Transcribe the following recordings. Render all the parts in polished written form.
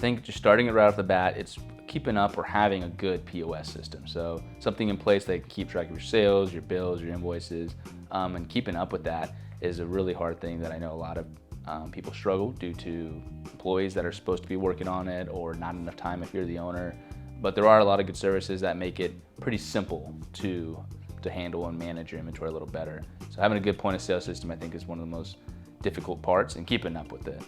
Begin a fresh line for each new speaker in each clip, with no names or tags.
think just starting it right off the bat, it's keeping up or having a good POS system. So something in place that can keep track of your sales, your bills, your invoices, and keeping up with that is a really hard thing that I know a lot of people struggle due to employees that are supposed to be working on it or not enough time if you're the owner. But there are a lot of good services that make it pretty simple to handle and manage your inventory a little better. So having a good point of sale system, I think, is one of the most difficult parts, and keeping up with it.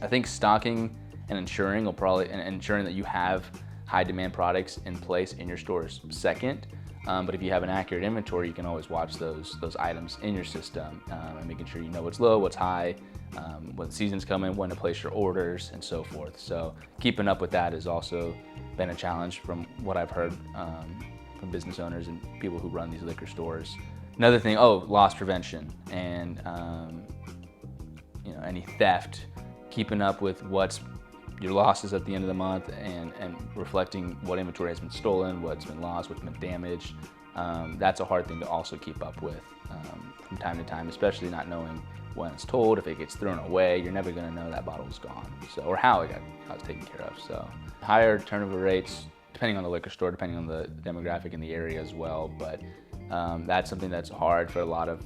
I think stocking and ensuring that you have high demand products in place in your stores second. But if you have an accurate inventory, you can always watch those items in your system and making sure you know what's low, what's high, when the season's coming, when to place your orders, and so forth. So keeping up with that has also been a challenge from what I've heard from business owners and people who run these liquor stores. Another thing, loss prevention and any theft, keeping up with what's your losses at the end of the month and reflecting what inventory has been stolen, what's been lost, what's been damaged. That's a hard thing to also keep up with from time to time, especially not knowing when it's told. If it gets thrown away, you're never going to know that bottle's gone, or how it was taken care of. So higher turnover rates, depending on the liquor store, depending on the demographic in the area as well. But that's something that's hard for a lot of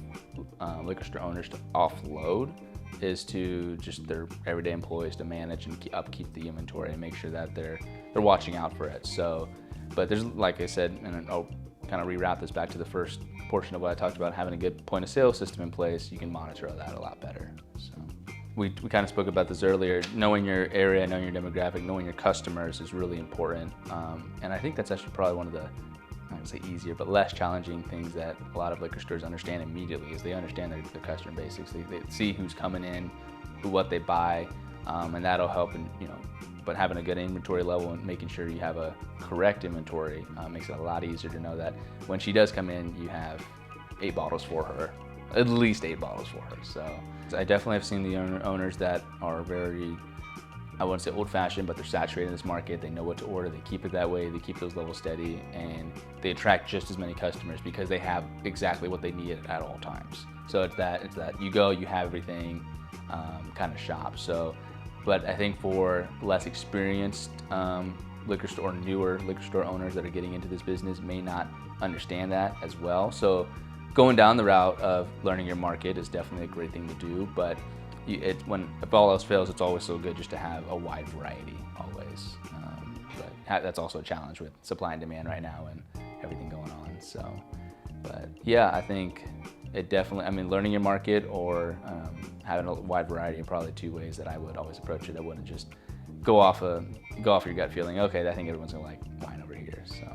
liquor store owners to offload, is to just their everyday employees to manage and upkeep the inventory and make sure that they're watching out for it. So, but there's, like I said, and I'll kind of reroute this back to the first portion of what I talked about, having a good point of sale system in place, you can monitor that a lot better. So we kind of spoke about this earlier. Knowing your area, knowing your demographic, knowing your customers is really important. And I think that's actually probably one of the, I would say easier, but less challenging things that a lot of liquor stores understand immediately, is they understand their customer basics. They see who's coming in, what they buy, and that'll help. And but having a good inventory level and making sure you have a correct inventory makes it a lot easier to know that when she does come in, you have 8 bottles for her, at least 8 bottles for her. So I definitely have seen the owners that are very, I wouldn't say old-fashioned, but they're saturated in this market. They know what to order, they keep it that way, they keep those levels steady, and they attract just as many customers because they have exactly what they need at all times. So it's that you go, you have everything kind of shop. So, but I think for less experienced liquor store, newer liquor store owners that are getting into this business may not understand that as well. So going down the route of learning your market is definitely a great thing to do, but if all else fails, it's always so good just to have a wide variety always. But that's also a challenge with supply and demand right now and everything going on. So, but yeah, I think it definitely, learning your market or having a wide variety are probably 2 ways that I would always approach it. I wouldn't just go off your gut feeling, okay, I think everyone's gonna like wine over here. So.